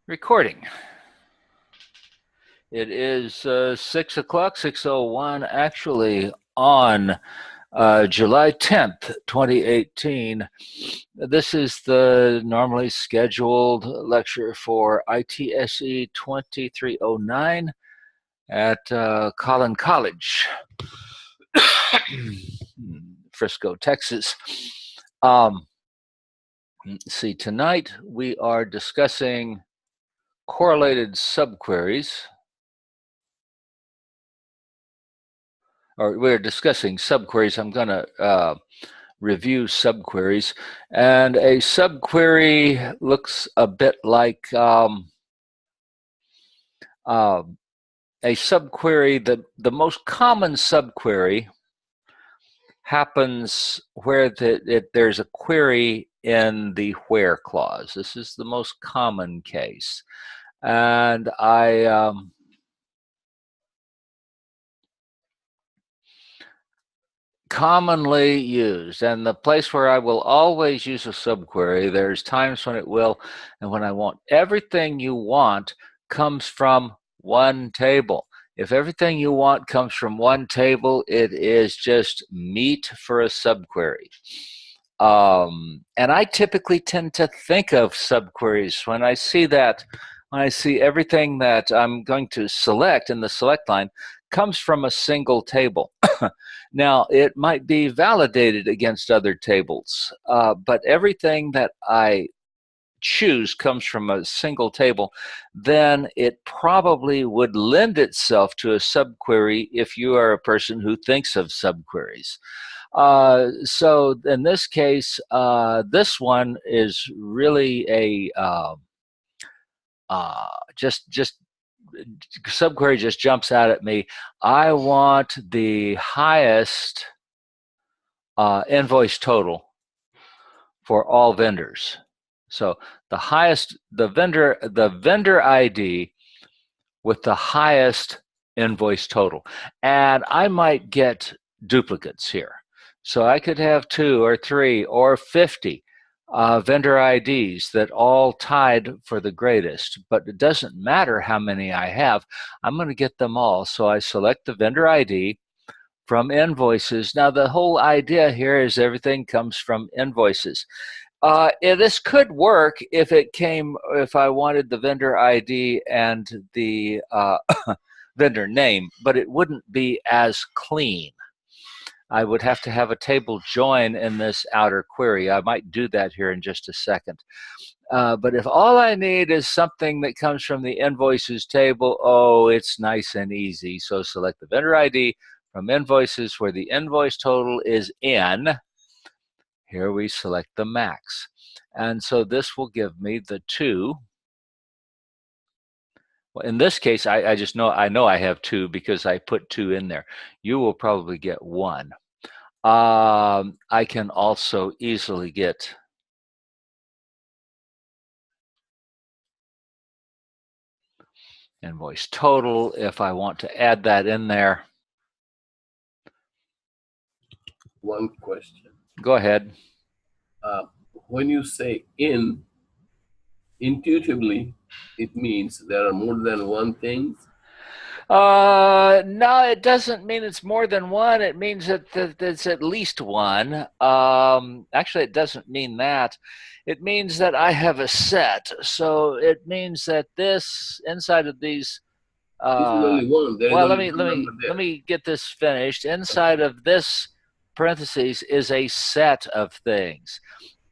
Recording. It is 6 o'clock, 6:01, actually, on July 10th, 2018. This is the normally scheduled lecture for ITSE 2309 at Collin College, Frisco, Texas. See, tonight we are discussing correlated subqueries. Or we're discussing subqueries. I'm going to review subqueries. And a subquery looks a bit like a subquery. The most common subquery happens where there's a query in the where clause. This is the most common case. And I commonly used, and the place where I will always use a subquery, there's times when it will, and when I won't. Everything you want comes from one table. If everything you want comes from one table, it is just meat for a subquery. And I typically tend to think of subqueries when I see that, when I see everything that I'm going to select in the select line comes from a single table. Now, it might be validated against other tables, but everything that I choose comes from a single table, then it probably would lend itself to a subquery if you are a person who thinks of subqueries. So in this case, this one is really a just subquery just jumps out at me. I want the highest invoice total for all vendors. So the highest, the vendor ID with the highest invoice total. And I might get duplicates here. So I could have 2 or 3 or 50 vendor IDs that all tied for the greatest, but it doesn't matter how many I have. I'm going to get them all. So I select the vendor ID from invoices. Now, the whole idea here is everything comes from invoices. This could work if I wanted the vendor ID and the vendor name, but it wouldn't be as clean. I would have to have a table join in this outer query. I might do that here in just a second. But if all I need is something that comes from the invoices table, oh, it's nice and easy. So select the vendor ID from invoices where the invoice total is in. Here we select the max. And so this will give me the 2. Well, in this case, I just know I have 2 because I put 2 in there. You will probably get 1. I can also easily get invoice total if I want to add that in there. One question. Go ahead. When you say in, intuitively, it means there are more than one thing. No, it doesn't mean it's more than one. It means that it's at least one. Actually, it doesn't mean that. It means that I have a set. So it means that this inside of these. This is only one. Well, let me get this finished. Inside of this parentheses is a set of things.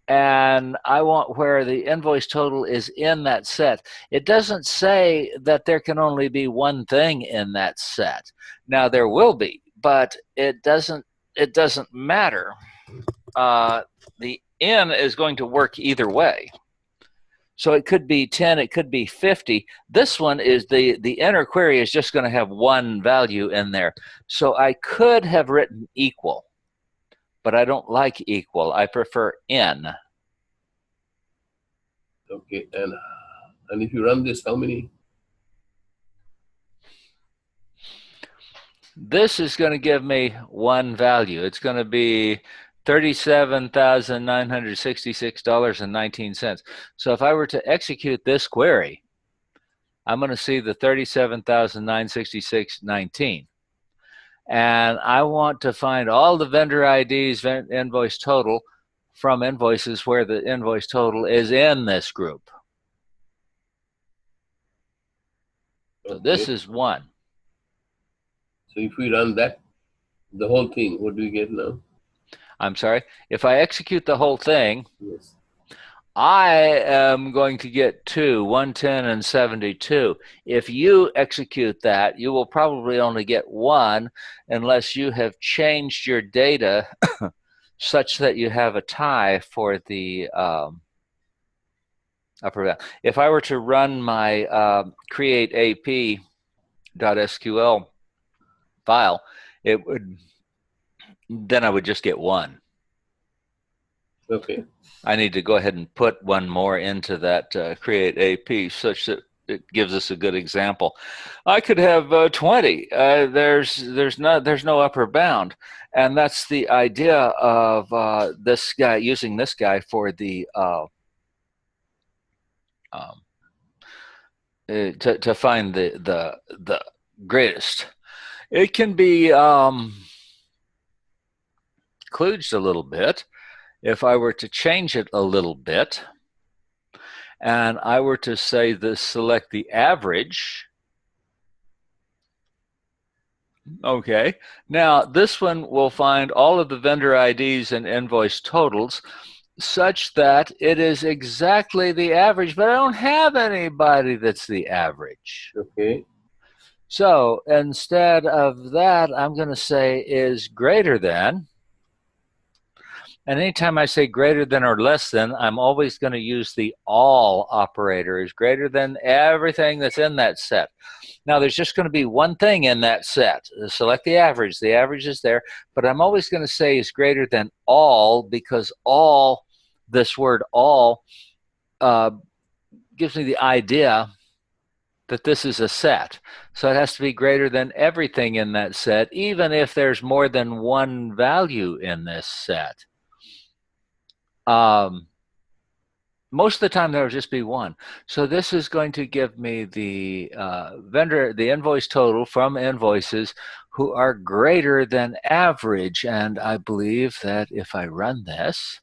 And I want where the invoice total is in that set. It doesn't say that there can only be one thing in that set. Now there will be, but it doesn't matter. The in is going to work either way. So it could be 10, it could be 50. This one is the inner query is just going to have one value in there. So I could have written equal, but I don't like equal. I prefer in. Okay, and if you run this, how many? This is going to give me one value. It's going to be $37,966.19. So if I were to execute this query, I'm going to see the 37,966.19. And I want to find all the vendor IDs, invoice total, from invoices where the invoice total is in this group. So this is one. So if we run that, the whole thing, what do we get now? I'm sorry. If I execute the whole thing, Yes. I am going to get 2, 110 and 72. If you execute that, you will probably only get 1 unless you have changed your data such that you have a tie for the upper bound. If I were to run my create AP.sql file, it would, then I would just get 1. Okay. I need to go ahead and put 1 more into that create AP such that it gives us a good example. I could have 20. There's no upper bound, and that's the idea of this guy, using this guy for the to find the greatest. It can be kludged a little bit. If I were to change it a little bit, and I were to say this, select the average. Okay, now this one will find all of the vendor IDs and invoice totals such that it is exactly the average, but I don't have anybody that's the average. Okay. So instead of that, I'm going to say is greater than. And anytime I say greater than or less than, I'm always going to use the all operator, is greater than everything that's in that set. Now, there's just going to be one thing in that set. Select the average. The average is there, but I'm always going to say is greater than all, because all, this word all, gives me the idea that this is a set. So it has to be greater than everything in that set, even if there's more than one value in this set. Most of the time there will just be one. So this is going to give me the the invoice total from invoices who are greater than average. And I believe that if I run this,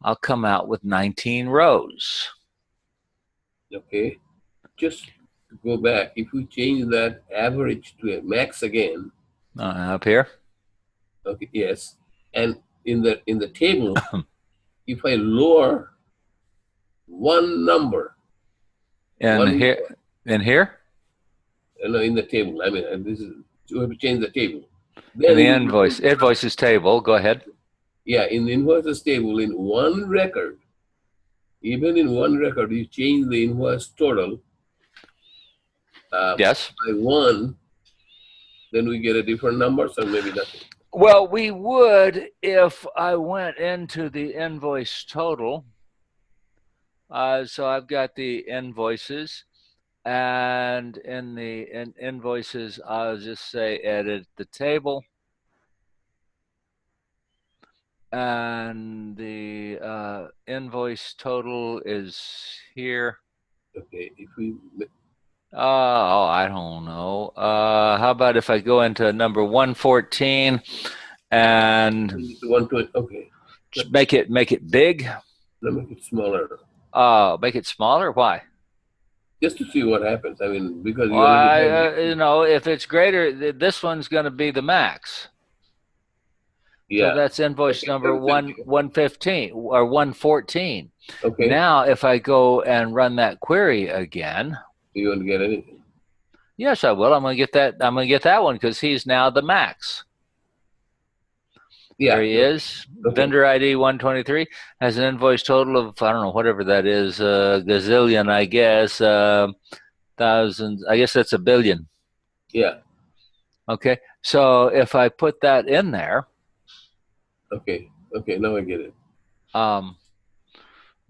I'll come out with 19 rows. Okay. Just to go back, if we change that average to a max again. Up here. Okay. Yes. And in the table, if I lower one number. In here? No, in the table. I mean, this is, you have to change the table. Then in the invoices table, go ahead. Yeah, in the invoices table, in one record, even in one record, you change the invoice total. Yes. By 1, then we get a different number, so maybe nothing. Well, we would if I went into the invoice total. So I've got the invoices, and in the invoices, I'll just say edit the table. And the invoice total is here. Okay, if we... Oh, I don't know. How about if I go into number 114 and 120? Okay. Just make it big. Let me make it smaller. Make it smaller. Why? Just to see what happens. I mean, because you you know, if it's greater, this one's going to be the max. Yeah. So that's invoice number 115 or 114. Okay. Now, if I go and run that query again, you won't get anything. Yes, I will. I'm going to get that. I'm going to get that one because he's now the max. Yeah. There he is. Okay. Vendor ID 123 has an invoice total of, I don't know, whatever that is, gazillion, I guess, thousands. I guess that's a billion. Yeah. Okay. So if I put that in there. Okay. Okay. Now I get it. I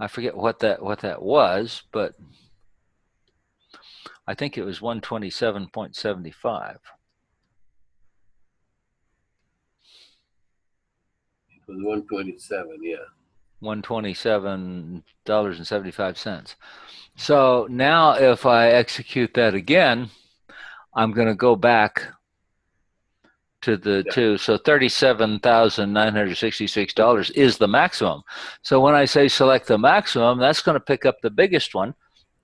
forget what that was, but I think it was 127.75. It was 127, yeah. $127.75. So now if I execute that again, I'm going to go back to the two. So $37,966 is the maximum. So when I say select the maximum, that's going to pick up the biggest one.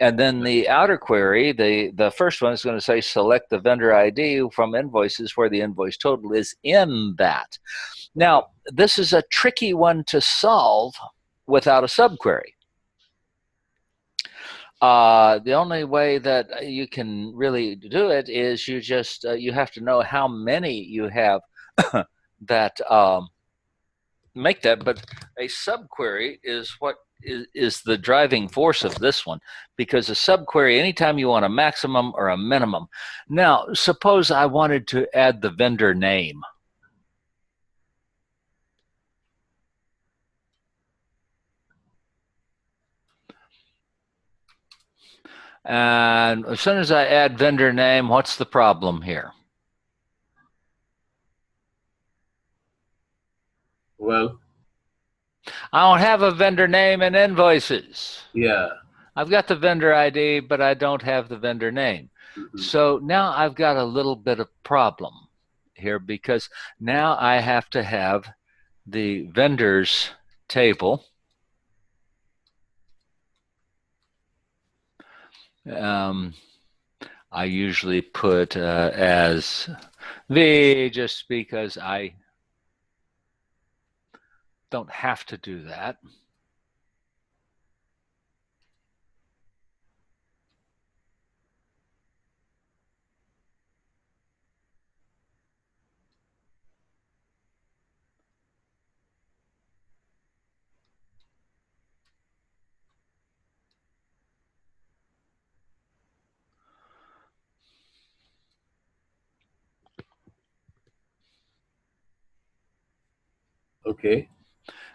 And then the outer query, the first one is going to say select the vendor ID from invoices where the invoice total is in that. Now, this is a tricky one to solve without a subquery. The only way that you can really do it is you just you have to know how many you have that make that. But a subquery is what is the driving force of this one, because a subquery, anytime you want a maximum or a minimum. Now, suppose I wanted to add the vendor name. And as soon as I add vendor name, what's the problem here? Well, I don't have a vendor name in invoices. yeah. I've got the vendor ID, but I don't have the vendor name. Mm-hmm. So now I've got a little bit of problem here, because now I have to have the vendors table. I usually put as V, just because I don't have to do that. Okay.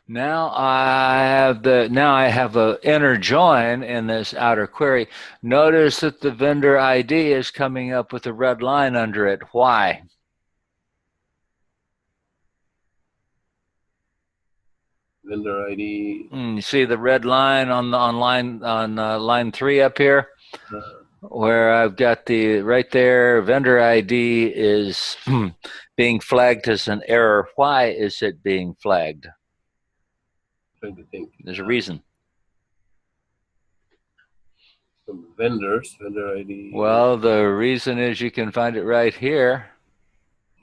Now I have a inner join in this outer query. Notice that the vendor ID is coming up with a red line under it. Why? Vendor ID. You see the red line on line 3 up here, where I've got the right there. Vendor ID is being flagged as an error. Why is it being flagged? Trying to think. There's a reason. Some vendors, vendor ID. Well, the reason is you can find it right here.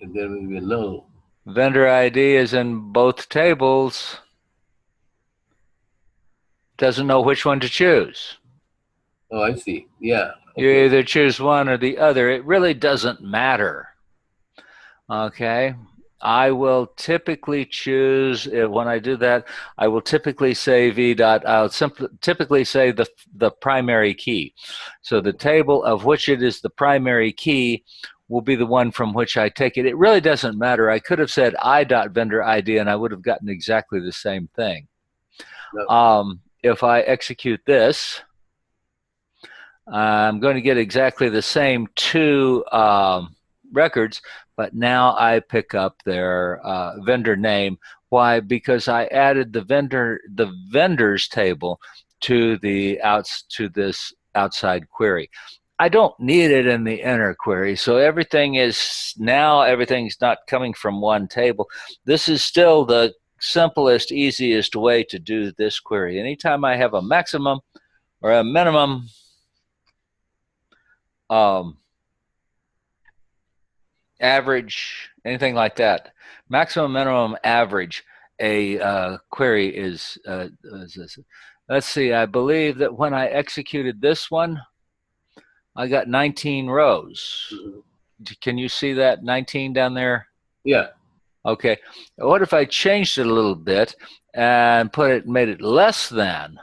And then we will know. Vendor ID is in both tables. Doesn't know which one to choose. Oh, I see. Yeah. Okay. You either choose one or the other. It really doesn't matter. Okay. I will typically choose, when I do that, I will typically say V dot, I'll typically say the primary key. So the table of which it is the primary key will be the one from which I take it. It really doesn't matter. I could have said I dot vendor ID and I would have gotten exactly the same thing. No. If I execute this, I'm going to get exactly the same two records, but now I pick up their vendor name. Why? Because I added the vendors table to this outside query. I don't need it in the inner query, so everything's not coming from one table. This is still the simplest, easiest way to do this query. Anytime I have a maximum or a minimum, average, anything like that, maximum, minimum, average, a query is this. Let's see, I believe that when I executed this one, I got 19 rows. Can you see that 19 down there? Yeah. Okay. What if I changed it a little bit and made it less than?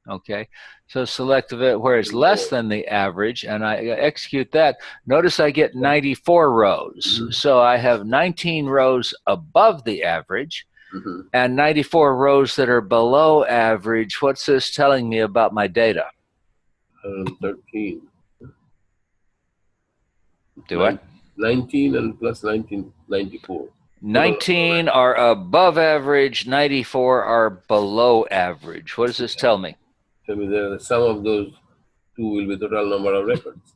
Okay. So select it where it's less than the average, and I execute that. Notice I get 94 rows. Mm-hmm. So I have 19 rows above the average, mm-hmm. and 94 rows that are below average. What's this telling me about my data? 13. Do what? 19 and plus 19, 94. 19 are above average, 94 are below average. What does this tell me? Tell me the sum of those two will be total number of records.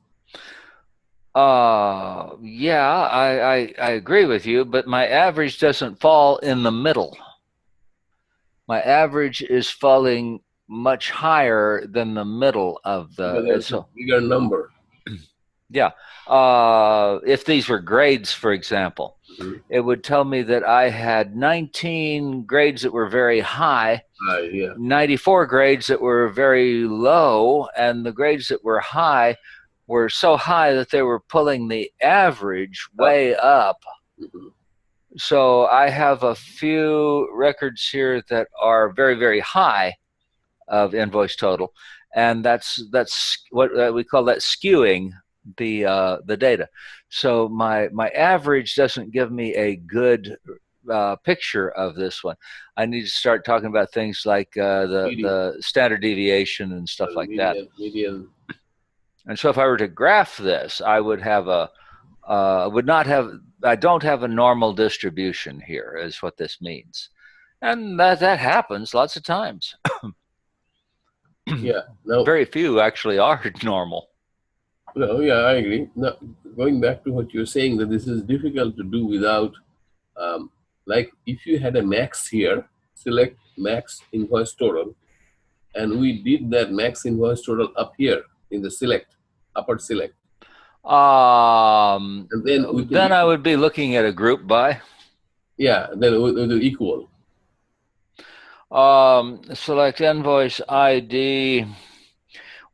Yeah, I agree with you, but my average doesn't fall in the middle. My average is falling much higher than the middle of There's a bigger number. Yeah. If these were grades, for example, it would tell me that I had 19 grades that were very high, Yeah. 94 grades that were very low, and the grades that were high were so high that they were pulling the average way up. So I have a few records here that are very, very high of invoice total, and that's what we call that skewing the data. So my average doesn't give me a good picture of this one. I need to start talking about things like the standard deviation and stuff like that. Median. And so if I were to graph this, I would have I don't have a normal distribution here, is what this means. And that happens lots of times. Yeah. No. Very few actually are normal. No, yeah, I agree. Now, going back to what you're saying, that this is difficult to do without, like if you had a max here, select max invoice total, and we did that max invoice total up here in the select, upper select. And then I would be looking at a group by. Yeah, then we'll do equal. Select invoice ID.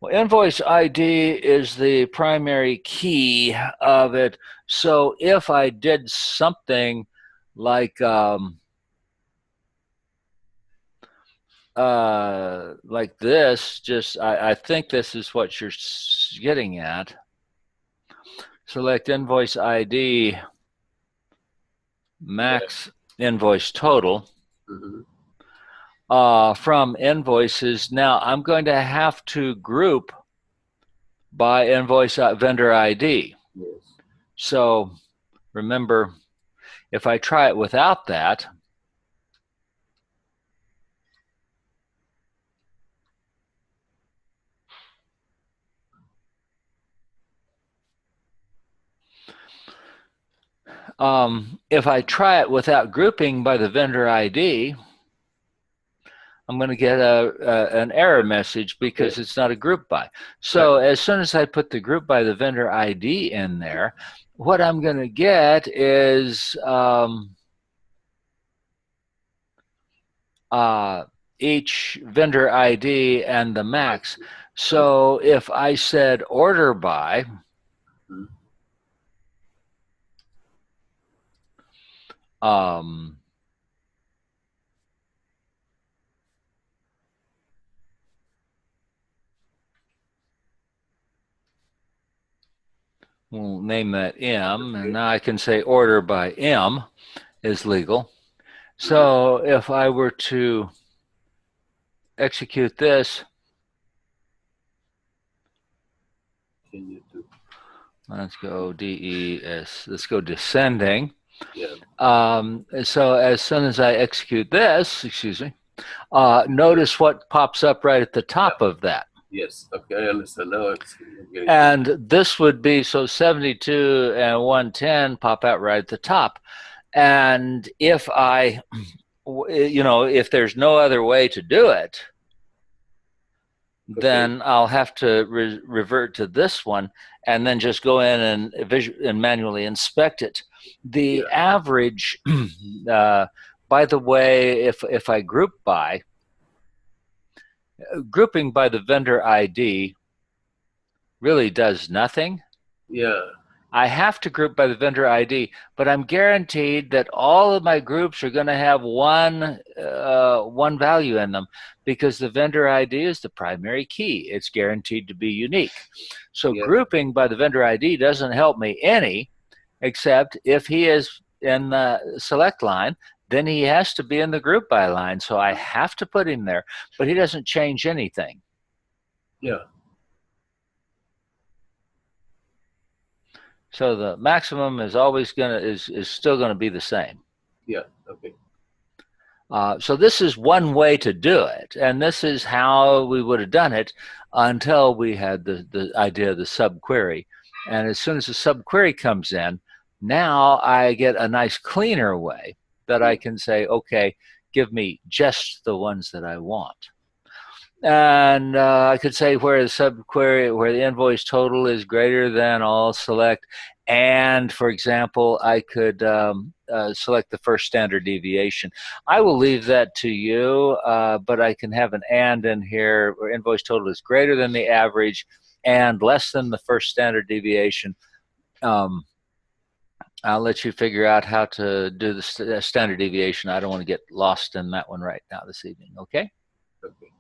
Well, invoice ID is the primary key of it. So if I did something like this, I think this is what you're getting at. Select invoice ID, max invoice total. From invoices. Now I'm going to have to group by invoice vendor ID. Yes. So remember, if I try it without that, if I try it without grouping by the vendor ID, I'm going to get an error message because it's not a group by. So as soon as I put the group by the vendor ID in there, what I'm going to get is each vendor ID and the max. So if I said order by, we'll name that M, and now I can say order by M is legal. So if I were to execute this, let's go DES, let's go descending. So as soon as I execute this, excuse me, notice what pops up right at the top of that. Yes, okay, I understand now. And this would be, so 72 and 110 pop out right at the top. And if I, if there's no other way to do it, then I'll have to revert to this one and then just go in and manually inspect it. The average, by the way, if I group by, grouping by the vendor ID really does nothing. Yeah. I have to group by the vendor ID, but I'm guaranteed that all of my groups are going to have one value in them because the vendor ID is the primary key. It's guaranteed to be unique. So grouping by the vendor ID doesn't help me any, except if he is in the select line, then he has to be in the group by line. So I have to put him there, but he doesn't change anything. Yeah. So the maximum is always is still going to be the same. Yeah. Okay. So this is one way to do it, and this is how we would have done it until we had the idea of the subquery. And as soon as the subquery comes in, now I get a nice cleaner way that I can say, okay, give me just the ones that I want. And I could say where the subquery, where the invoice total is greater than, I'll select. And for example, I could select the first standard deviation. I will leave that to you, but I can have an and in here where invoice total is greater than the average and less than the first standard deviation. I'll let you figure out how to do the standard deviation. I don't want to get lost in that one right now this evening, okay? Okay.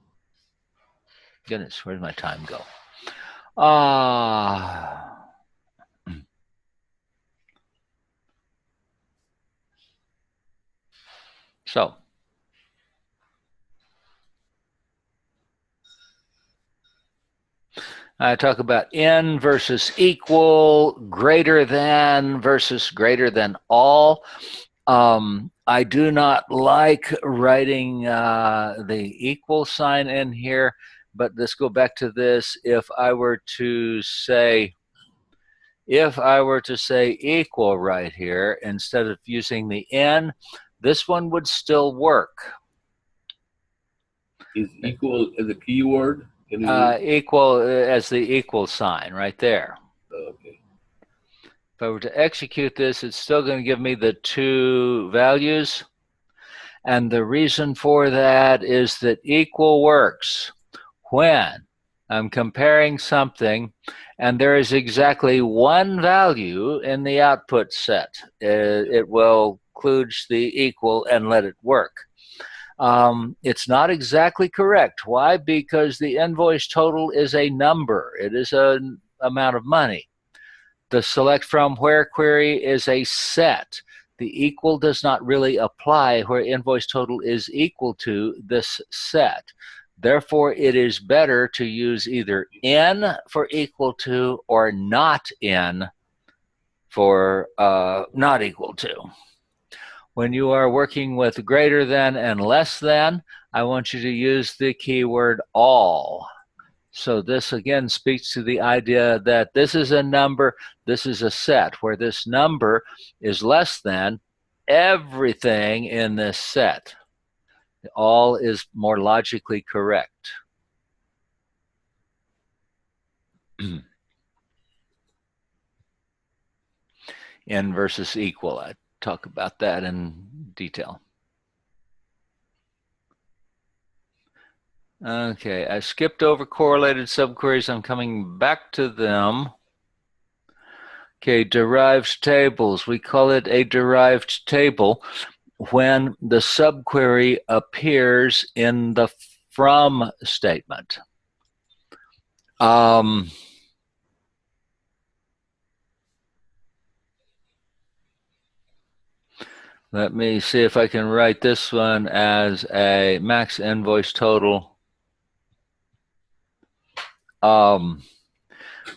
Goodness, where'd my time go? So I talk about in versus equal, greater than versus greater than all. I do not like writing the equal sign in here, but let's go back to this. If I were to say equal right here, instead of using the in, this one would still work. Is equal as a keyword? Equal as the equal sign right there. Okay. If I were to execute this, it's still going to give me the two values. And the reason for that is that equal works when I'm comparing something and there is exactly one value in the output set. It will kludge the equal and let it work. It's not exactly correct. Why? Because the invoice total is a number. It is an amount of money. The select from where query is a set. The equal does not really apply where invoice total is equal to this set. Therefore, it is better to use either in for equal to or not in for not equal to. When you are working with greater than and less than, I want you to use the keyword all. So this again speaks to the idea that this is a number, this is a set, where this number is less than everything in this set. All is more logically correct. In versus equal, I talk about that in detail. Okay, I skipped over correlated subqueries. I'm coming back to them. Okay, derived tables. We call it a derived table when the subquery appears in the from statement. Let me see if I can write this one as a max invoice total. I'll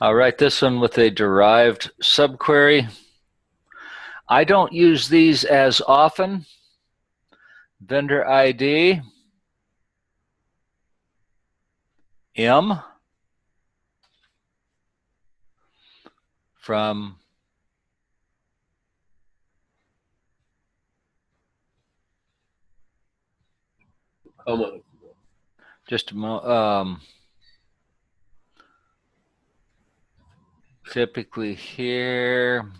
write this one with a derived subquery. I don't use these as often. Vendor ID, M, from just a moment. Typically here.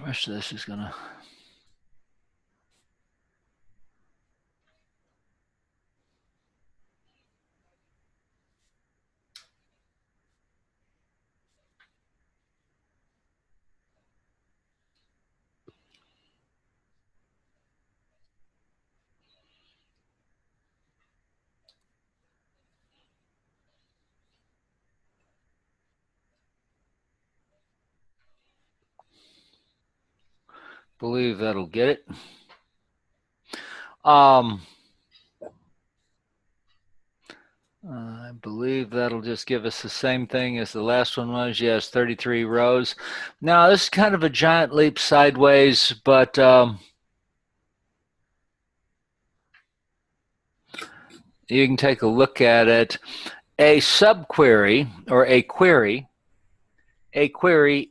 Rest of this is gonna. believe that'll get it. I believe that'll just give us the same thing as the last one was. Yes, 33 rows. Now, this is kind of a giant leap sideways, but you can take a look at it. A subquery or a query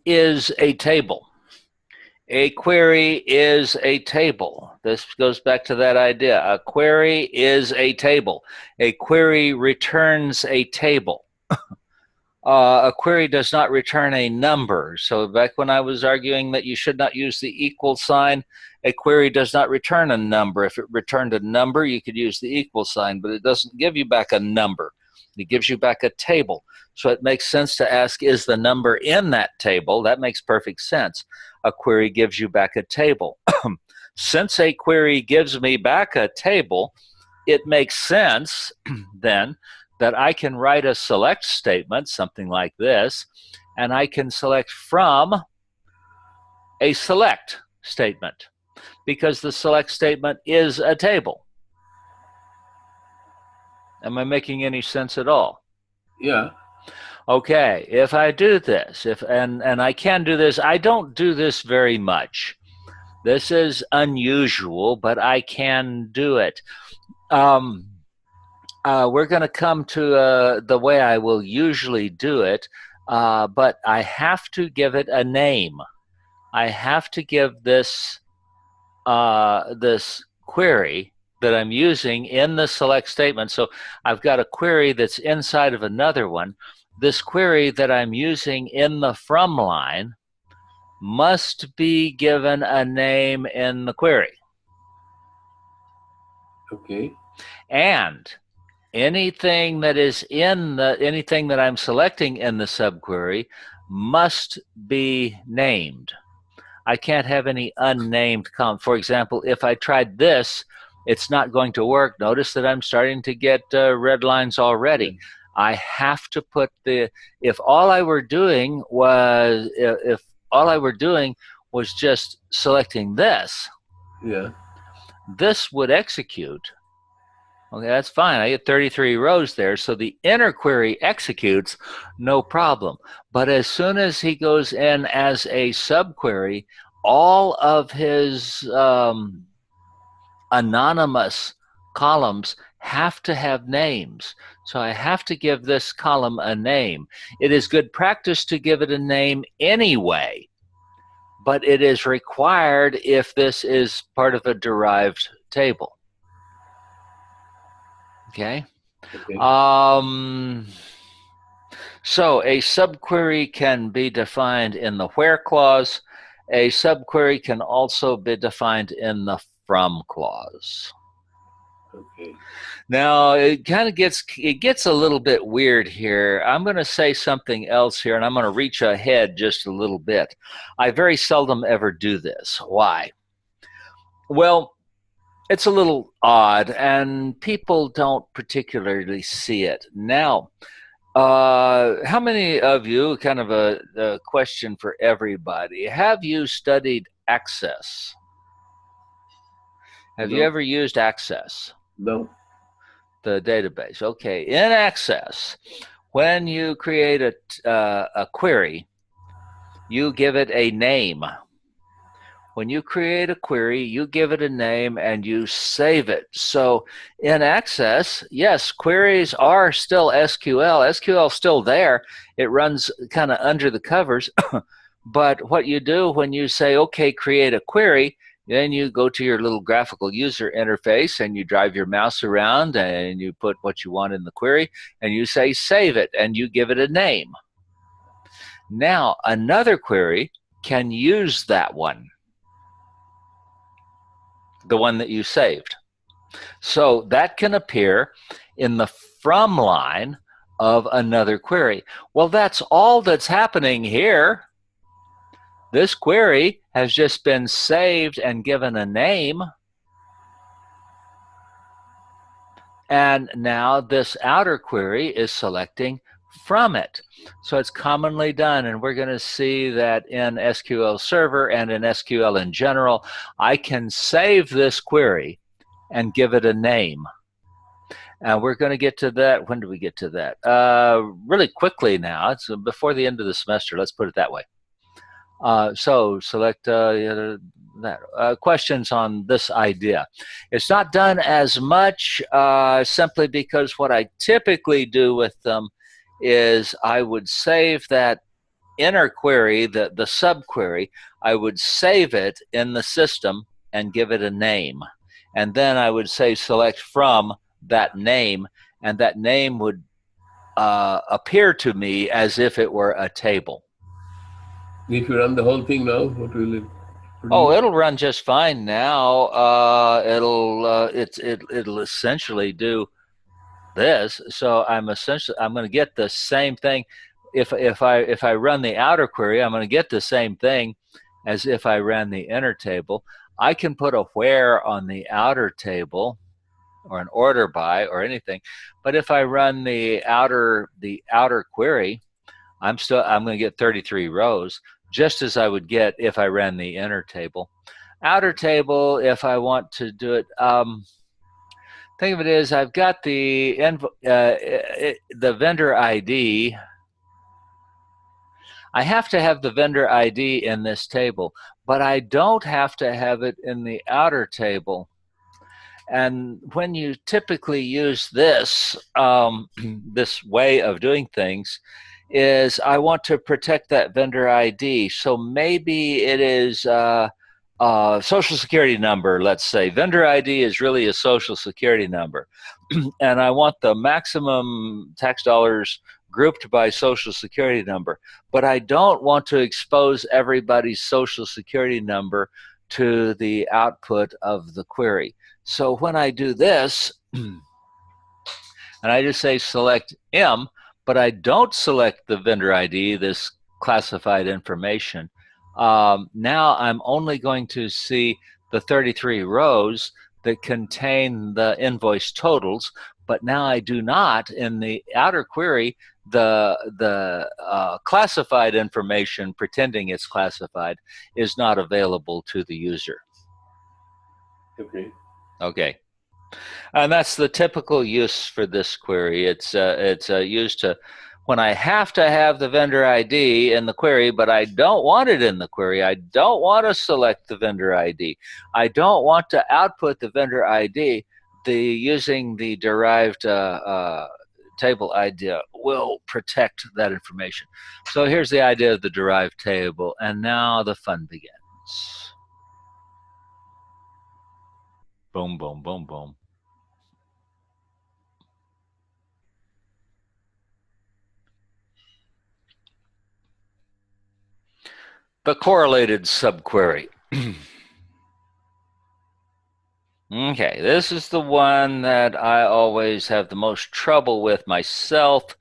is a table. A query is a table. This goes back to that idea. A query is a table. A query returns a table. A query does not return a number. So back when I was arguing that you should not use the equal sign, a query does not return a number. If it returned a number, you could use the equal sign, but it doesn't give you back a number. It gives you back a table. So it makes sense to ask, is the number in that table? That makes perfect sense. A query gives you back a table. Since a query gives me back a table, it makes sense then that I can write a select statement, something like this, and I can select from a select statement because the select statement is a table. Am I making any sense at all? Yeah. Okay, if I do this, and I can do this, I don't do this very much. This is unusual, but I can do it. We're going to come to the way I will usually do it, but I have to give it a name. I have to give this this query that I'm using in the select statement. So I've got a query that's inside of another one. This query that I'm using in the from line must be given a name in the query. Okay. And anything that is in anything that I'm selecting in the subquery must be named. I can't have any unnamed column. For example, if I tried this, it's not going to work. Notice that I'm starting to get red lines already. I have to put if all I were doing was just selecting this, yeah, this would execute. Okay, that's fine. I get 33 rows there, so the inner query executes, no problem. But as soon as he goes in as a subquery, all of his anonymous columns have to have names. So I have to give this column a name. It is good practice to give it a name anyway, but it is required if this is part of a derived table. Okay. So a subquery can be defined in the where clause. A subquery can also be defined in the from clause. Okay. Now it kind of gets a little bit weird here. I'm going to say something else here, and I'm going to reach ahead just a little bit. I very seldom ever do this. Why? Well, it's a little odd, and people don't particularly see it. Now, how many of you, kind of a question for everybody, have you studied Access? Have you ever used Access? No. The database. Okay, in Access, when you create a query, you give it a name. When you create a query, you give it a name and you save it. So in Access, yes, queries are still SQL. SQL is still there. It runs kind of under the covers. But what you do when you say, okay, create a query, then you go to your little graphical user interface and you drive your mouse around and you put what you want in the query and you say save it and you give it a name. Now, another query can use that one, the one that you saved. So that can appear in the from line of another query. Well, that's all that's happening here. This query has just been saved and given a name. And now this outer query is selecting from it. So it's commonly done, and we're going to see that in SQL Server and in SQL in general, I can save this query and give it a name. And we're going to get to that. When do we get to that? Really quickly now. It's before the end of the semester. Let's put it that way. So select that. Questions on this idea. It's not done as much simply because what I typically do with them is I would save that inner query, the subquery, I would save it in the system and give it a name. And then I would say select from that name, and that name would appear to me as if it were a table. If you run the whole thing now, what will it produce? Oh, it'll run just fine now. It'll essentially do this. So I'm going to get the same thing. If I run the outer query, I'm going to get the same thing as if I ran the inner table. I can put a where on the outer table, or an order by, or anything. But if I run the outer query, I'm going to get 33 rows, just as I would get if I ran the inner table. Outer table, if I want to do it, think of it as I've got the vendor ID. I have to have the vendor ID in this table, but I don't have to have it in the outer table. And when you typically use this, this way of doing things, is I want to protect that vendor ID. So maybe it is social security number, let's say. Vendor ID is really a social security number. And I want the maximum tax dollars grouped by social security number. But I don't want to expose everybody's social security number to the output of the query. So when I do this, and I just say select M, but I don't select the vendor ID, this classified information, now I'm only going to see the 33 rows that contain the invoice totals, but now I do not, in the outer query, the classified information, pretending it's classified, is not available to the user. Okay. Okay. And that's the typical use for this query. It's used to, when I have to have the vendor ID in the query, but I don't want it in the query. I don't want to select the vendor ID. I don't want to output the vendor ID. Using the derived table idea will protect that information. So here's the idea of the derived table, and now the fun begins. Boom, boom, boom, boom. The correlated subquery. Okay, this is the one that I always have the most trouble with myself.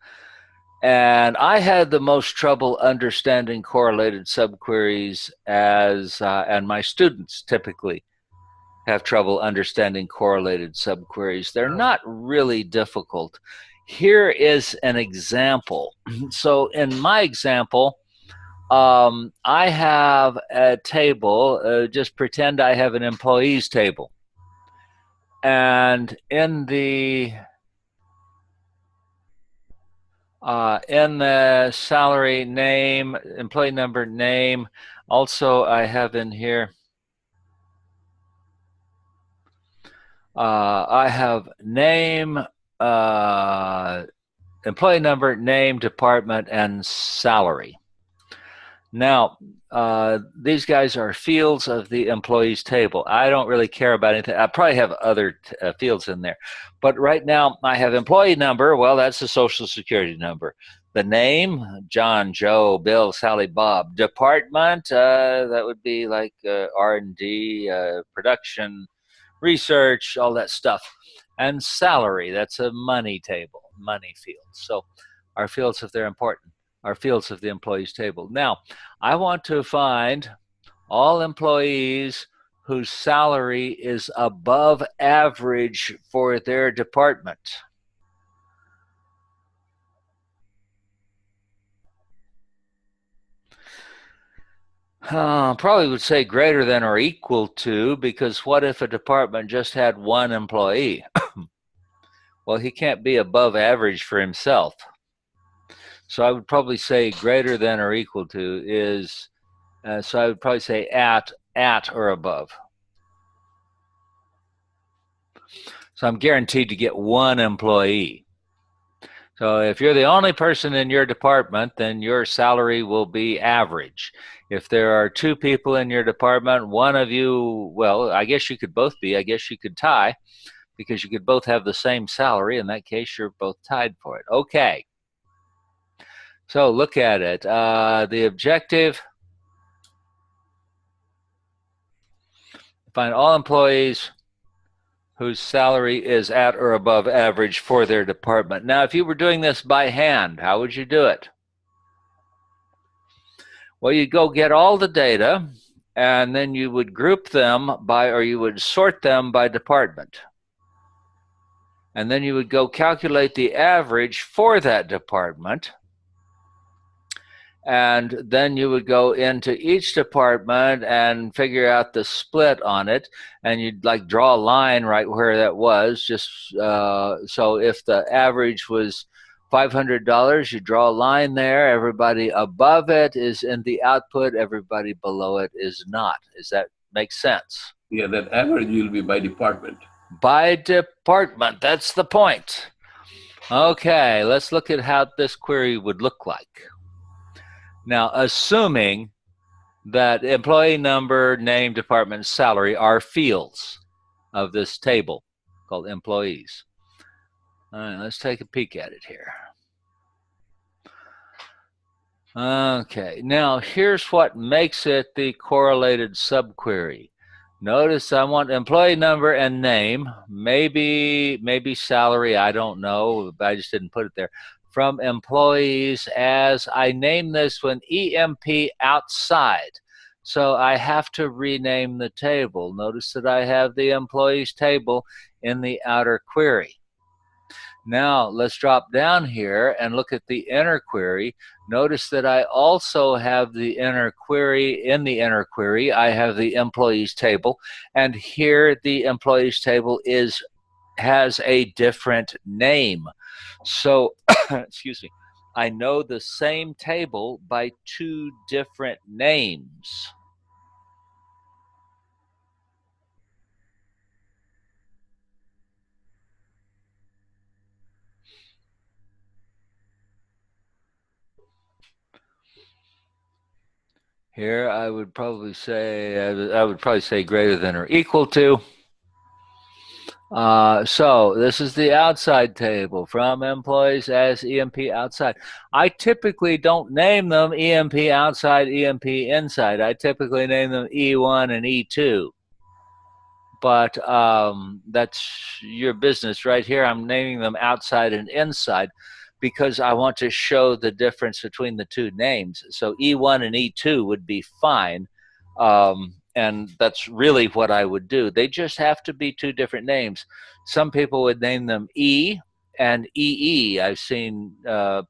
And I had the most trouble understanding correlated subqueries and my students typically have trouble understanding correlated subqueries. They're not really difficult. Here is an example. So in my example, I have a table, just pretend I have an employees table. And in the salary name, employee number, name, also I have in here, I have name, employee number, name, department, and salary. Now, these guys are fields of the employees table. I don't really care about anything. I probably have other fields in there. But right now, I have employee number. Well, that's the social security number. The name, John, Joe, Bill, Sally, Bob. Department, that would be like R&D, production, research, all that stuff. And salary, that's a money table, money field. So our fields, if they're important, are fields of the employees table. Now, I want to find all employees whose salary is above average for their department. Probably would say greater than or equal to, because what if a department just had one employee? Well, he can't be above average for himself. So I would probably say greater than or equal to is, so I would probably say at or above. So I'm guaranteed to get one employee. So if you're the only person in your department, then your salary will be average. If there are two people in your department, one of you, well, I guess you could both be, I guess you could tie, because you could both have the same salary. In that case, you're both tied for it. Okay. So look at it. The objective, find all employees whose salary is at or above average for their department. Now, if you were doing this by hand, how would you do it? Well, you'd go get all the data, and then you would group them by, or you would sort them by department. And then you would go calculate the average for that department. And then you would go into each department and figure out the split on it, and you'd like draw a line right where that was. Just so if the average was $500, you draw a line there. Everybody above it is in the output. Everybody below it is not. Does that make sense? Yeah, that average will be by department. By department. That's the point. Okay, let's look at how this query would look like. Now, assuming that employee number, name, department, salary are fields of this table called employees. All right, let's take a peek at it here. Okay, now here's what makes it the correlated subquery. Notice I want employee number and name, maybe salary, I don't know, I just didn't put it there. From employees, as I name this one EMP outside. So I have to rename the table. Notice that I have the employees table in the outer query. Now let's drop down here and look at the inner query. Notice that I also have the inner query. In the inner query, I have the employees table, and here the employees table has a different name. So, excuse me, I know the same table by two different names. Here I would probably say greater than or equal to. So this is the outside table from employees as EMP outside. I typically don't name them EMP outside, EMP inside. I typically name them E1 and E2. But that's your business right here. I'm naming them outside and inside because I want to show the difference between the two names. So E1 and E2 would be fine. And that's really what I would do. They just have to be two different names. Some people would name them E and EE. I've seen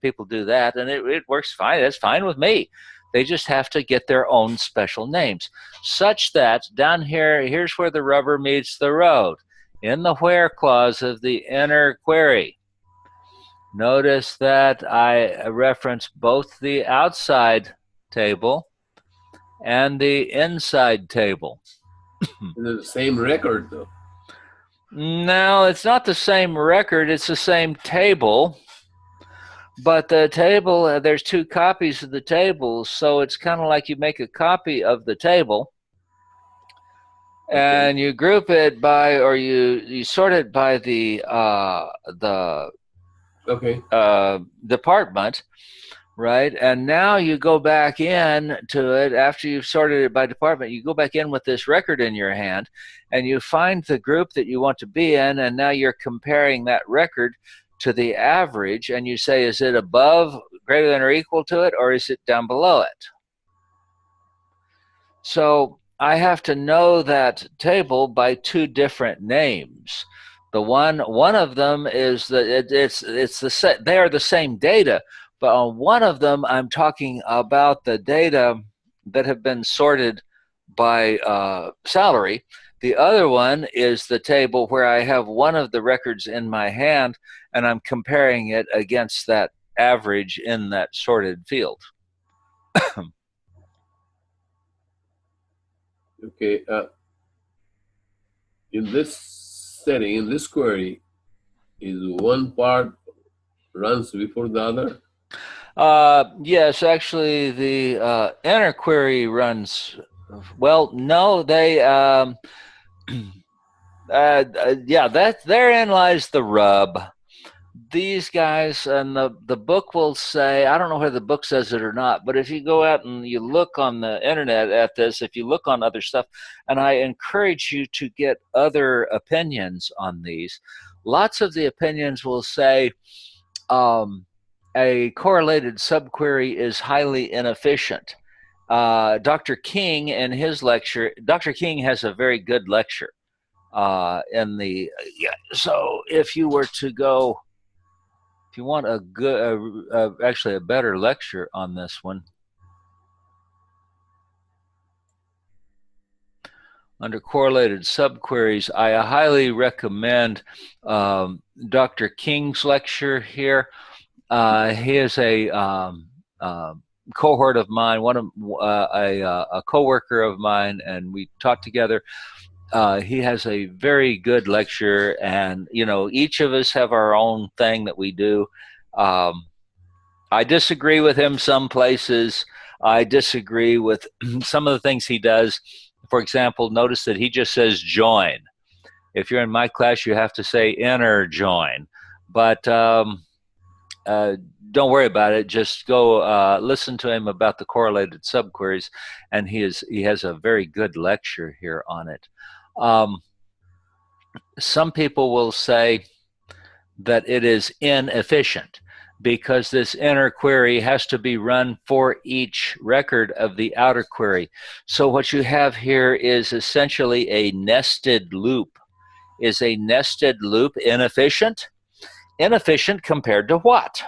people do that, and it works fine. That's fine with me. They just have to get their own special names, such that down here, here's where the rubber meets the road. In the where clause of the inner query, notice that I reference both the outside table and the inside table. The same record, though. No, it's not the same record. It's the same table. But the table, there's two copies of the table, so it's kind of like you make a copy of the table, and you group it by, or you sort it by the department, right? And now you go back in to it after you've sorted it by department. You go back in with this record in your hand, and you find the group that you want to be in, and now you're comparing that record to the average, and you say, is it above, greater than or equal to it, or is it down below it? So I have to know that table by two different names. The one of them is they are the same data, but on one of them I'm talking about the data that have been sorted by salary. The other one is the table where I have one of the records in my hand and I'm comparing it against that average in that sorted field. Okay. In this setting, in this query, is one part runs before the other? Yes, actually, the inner query runs. Well, no, they. Yeah, therein lies the rub. These guys, and the book will say, I don't know whether the book says it or not, but if you go out and you look on the internet at this, if you look on other stuff, and I encourage you to get other opinions on these, lots of the opinions will say a correlated subquery is highly inefficient. Dr. King, in his lecture, Dr. King has a very good lecture so if you were to go, if you want a good, actually a better lecture on this one, under correlated subqueries, I highly recommend Dr. King's lecture here. He is a cohort of mine, a coworker of mine, and we taught together. He has a very good lecture, and each of us have our own thing that we do. I disagree with him some places. I disagree with some of the things he does. For example, notice that he just says join. If you're in my class, you have to say inner join. But don't worry about it. Just go listen to him about the correlated subqueries, and he has a very good lecture here on it. Some people will say that it is inefficient because this inner query has to be run for each record of the outer query. So what you have here is essentially a nested loop. Is a nested loop inefficient? Inefficient compared to what?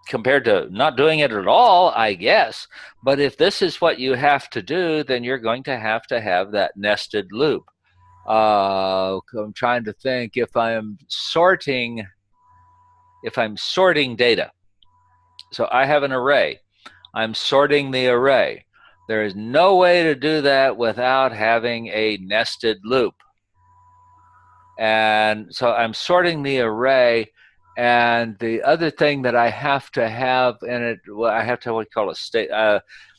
Compared to not doing it at all, I guess. But if this is what you have to do, then you're going to have that nested loop. I'm trying to think if I'm sorting data. So I have an array. I'm sorting the array. There is no way to do that without having a nested loop. And so I'm sorting the array. And the other thing that I have to have in it, well, I have to what we call a state.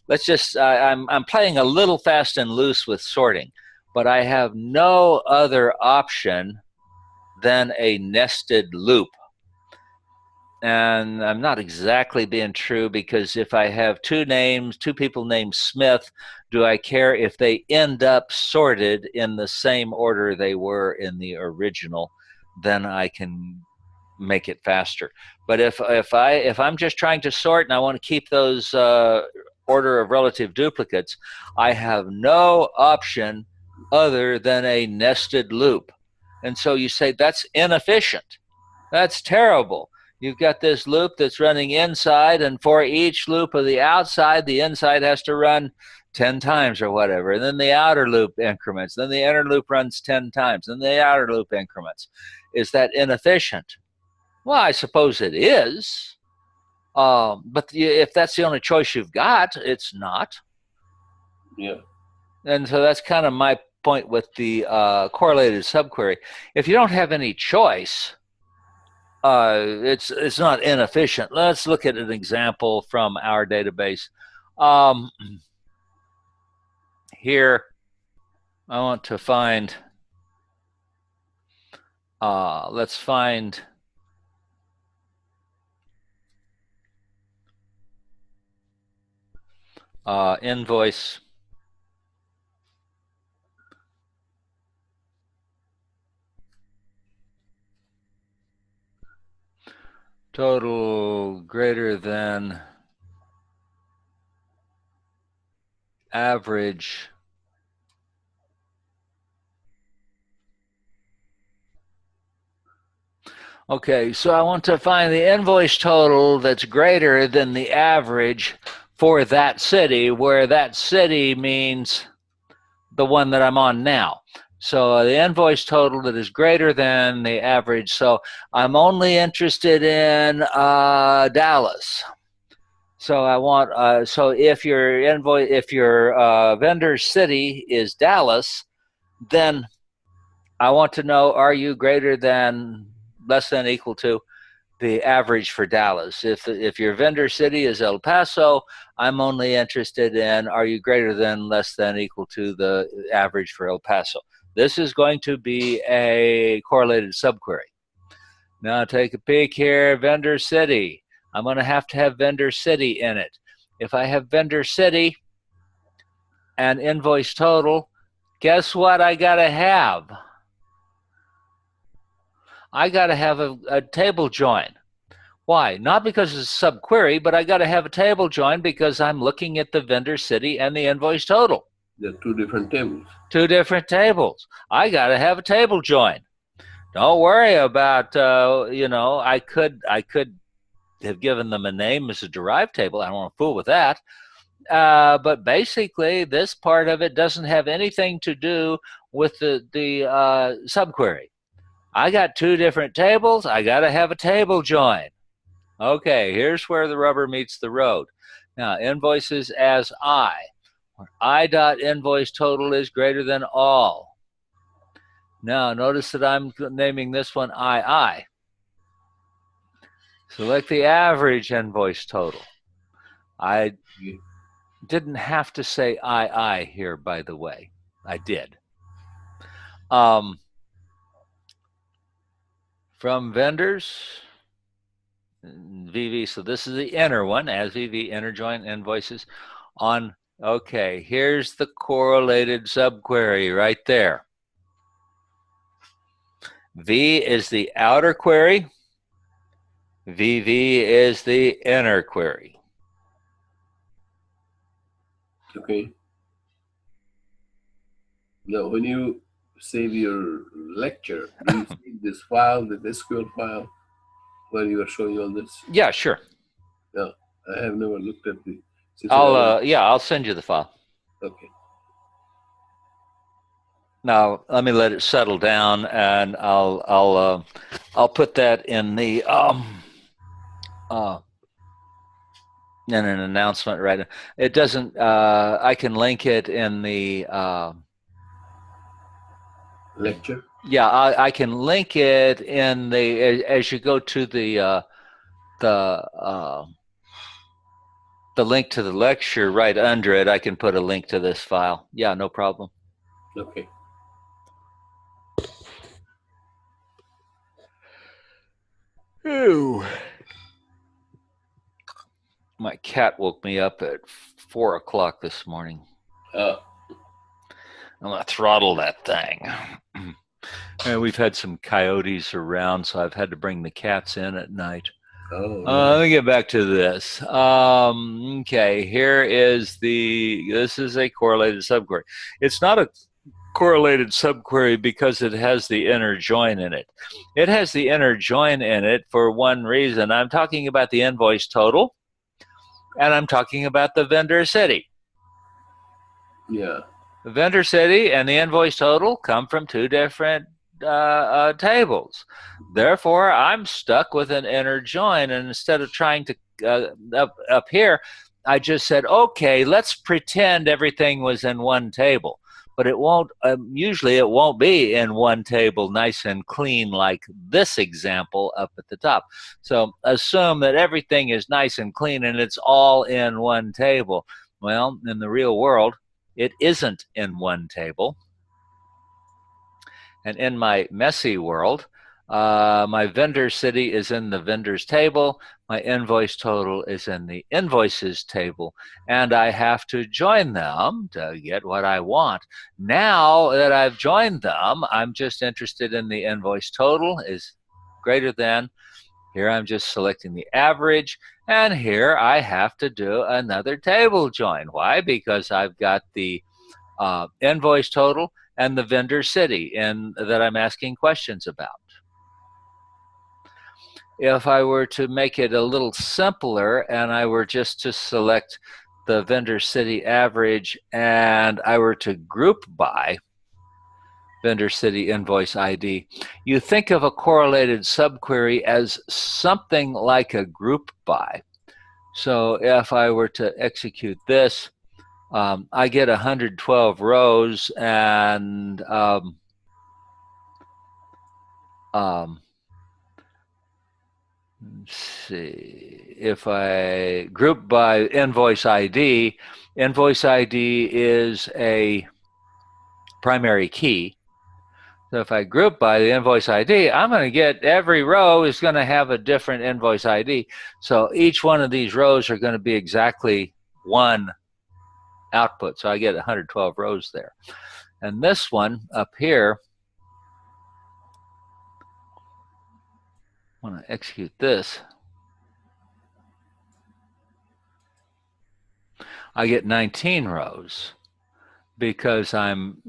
Let's just, I'm playing a little fast and loose with sorting, but I have no other option than a nested loop. And I'm not exactly being true, because if I have two people named Smith, do I care if they end up sorted in the same order they were in the original? Then I can make it faster. But if I'm just trying to sort and I want to keep those order of relative duplicates, I have no option other than a nested loop. And so you say that's inefficient. That's terrible. You've got this loop that's running inside, and for each loop of the outside, the inside has to run 10 times or whatever. And then the outer loop increments. Then the inner loop runs 10 times. Then the outer loop increments. Is that inefficient? Well, I suppose it is. But if that's the only choice you've got, it's not. Yeah. And so that's kind of my point with the correlated subquery. If you don't have any choice, it's not inefficient. Let's look at an example from our database. Here, I want to find, let's find invoice total greater than average Okay, so I want to find the invoice total that's greater than the average for that city, where that city means the one that I'm on now. So the invoice total that is greater than the average. So I'm only interested in Dallas. So I want so if your vendor city is Dallas, then I want to know, are you greater than, less than, equal to the average for Dallas? If your vendor city is El Paso, I'm only interested in, are you greater than, less than, equal to the average for El Paso? This is going to be a correlated subquery. Now take a peek here, vendor city. I'm going to have vendor city in it. If I have vendor city and invoice total, guess what I got to have? I got to have a table join. Why? Not because it's a subquery, but I got to have a table join because I'm looking at the vendor city and the invoice total. They're two different tables. Two different tables. I got to have a table join. Don't worry about, I could have given them a name as a derived table. I don't want to fool with that. But basically, this part of it doesn't have anything to do with the subquery. I got two different tables. I got to have a table join. Okay, here's where the rubber meets the road. Now, invoices as I, where I dot invoice total is greater than all. Now, notice that I'm naming this one II. Select the average invoice total. I didn't have to say II here, by the way. I did. From vendors, VV, so this is the inner one, as VV, inner join invoices on, okay, here's the correlated subquery right there. V is the outer query, VV is the inner query. Okay. Now, when you save your lecture, do you save this file, the SQL file, where you are showing all this? Yeah, sure. No, I have never looked at the. I'll send you the file. Okay. Now let me let it settle down, and I'll put that in the in an announcement right now. It doesn't. I can link it in the lecture. Yeah, I can link it in the as you go to the link to the lecture right under it. I can put a link to this file. Yeah, no problem. Okay. Ooh. My cat woke me up at 4 o'clock this morning. I'm gonna throttle that thing. And we've had some coyotes around, so I've had to bring the cats in at night. Let me get back to this. Okay, here is this is a correlated subquery. It's not a correlated subquery because it has the inner join in it. It has the inner join in it for one reason. I'm talking about the invoice total, and I'm talking about the vendor city. Yeah. The vendor city and the invoice total come from two different tables. Therefore, I'm stuck with an inner join, and instead of trying to up here, I just said, okay, let's pretend everything was in one table. But it won't, usually it won't be in one table nice and clean like this example up at the top. So assume that everything is nice and clean and it's all in one table. Well, in the real world, it isn't in one table. And in my messy world, my vendor city is in the vendors table, my invoice total is in the invoices table, and I have to join them to get what I want. Now that I've joined them, I'm just interested in the invoice total is greater than. Here I'm just selecting the average, and here I have to do another table join. Why? Because I've got the invoice total and the vendor city that I'm asking questions about. If I were to make it a little simpler and I were just to select the vendor city average and I were to group by vendor city invoice ID, you think of a correlated subquery as something like a group by. So if I were to execute this, I get 112 rows, and let's see, if I group by invoice ID is a primary key. So if I group by the invoice ID, I'm going to get every row is going to have a different invoice ID. So each one of these rows are going to be exactly one output. So I get 112 rows there. And this one up here, when I execute this, I get 19 rows because I'm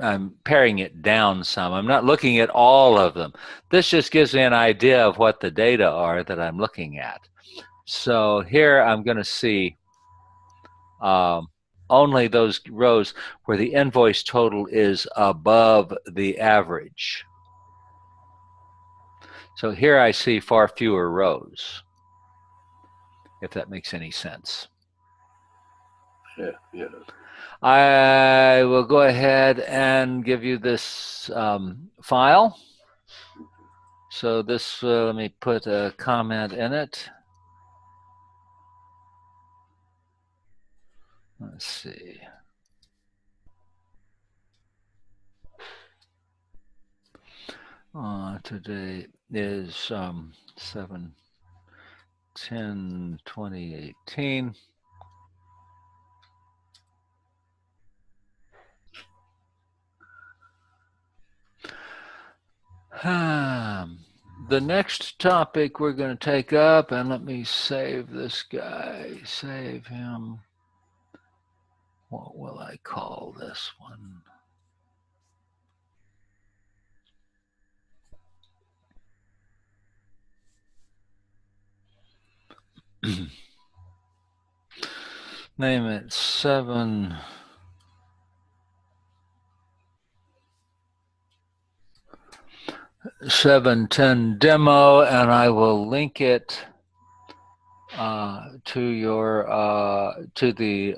paring it down some. I'm not looking at all of them. This just gives me an idea of what the data are that I'm looking at. So here I'm going to see only those rows where the invoice total is above the average. So here I see far fewer rows, if that makes any sense. Yeah. I will go ahead and give you this file. So this, let me put a comment in it. Let's see. Today is 7/10/2018. The next topic we're going to take up, and let me save this guy, save him. What will I call this one? Name it 7/10 demo, and I will link it to your to the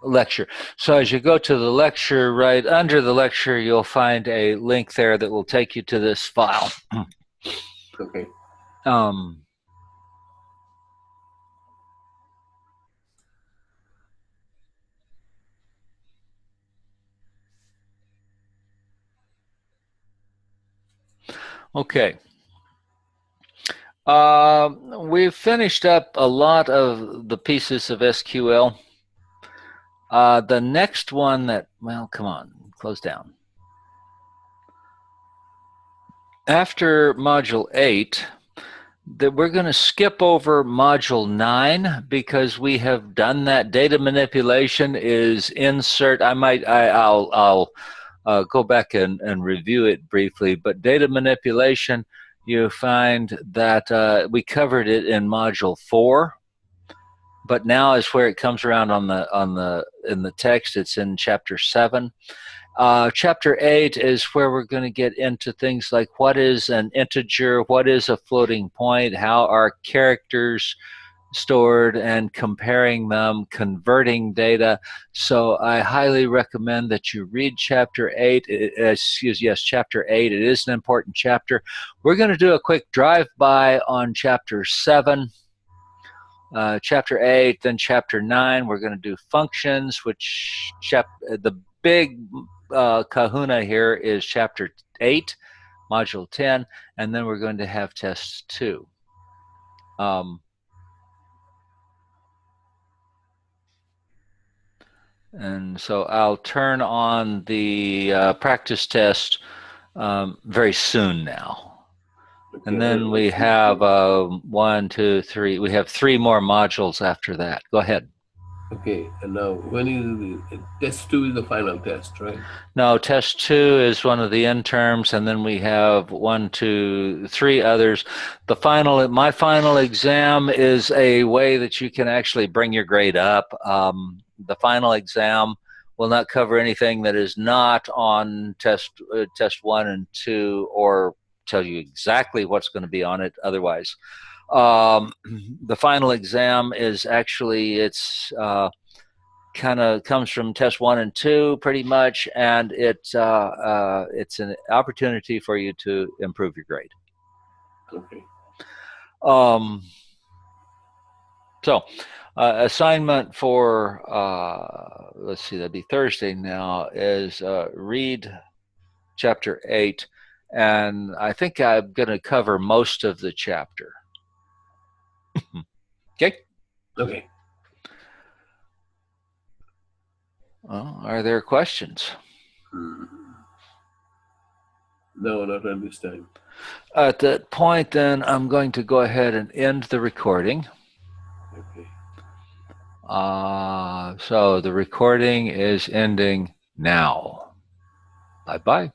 lecture. So as you go to the lecture, right under the lecture, you'll find a link there that will take you to this file. Okay. Okay. We've finished up a lot of the pieces of SQL. The next one that, well, come on, close down. After Module 8, that we're going to skip over Module 9 because we have done that. Data manipulation is insert. I'll go back and review it briefly, but data manipulation, you find that we covered it in Module 4, but now is where it comes around in the text. It's in Chapter 7. Chapter 8 is where we're going to get into things like what is an integer, what is a floating point, how are characters stored, and comparing them, converting data. So I highly recommend that you read Chapter 8. Chapter 8. It is an important chapter. We're going to do a quick drive-by on Chapter 7. Chapter 8, then Chapter 9, we're going to do functions, which the big kahuna here is Chapter 8, Module 10, and then we're going to have Test 2. And so I'll turn on the practice test very soon now. Okay. And then we have 1, 2, 3. We have 3 more modules after that. Go ahead. Okay, and now when is test 2 is the final test, right? No, test 2 is one of the interms, and then we have 1, 2, 3 others. My final exam is a way that you can actually bring your grade up. The final exam will not cover anything that is not on test 1 and 2, or tell you exactly what's going to be on it otherwise. The final exam is actually, it's kind of comes from test 1 and 2 pretty much, and it's an opportunity for you to improve your grade. Okay. Um, so assignment for let's see, that'd be Thursday now, is read chapter 8, and I think I'm going to cover most of the chapter. Okay. Okay. Well, are there questions? No, not at this time. At that point, then, I'm going to go ahead and end the recording. Okay. So the recording is ending now. Bye-bye.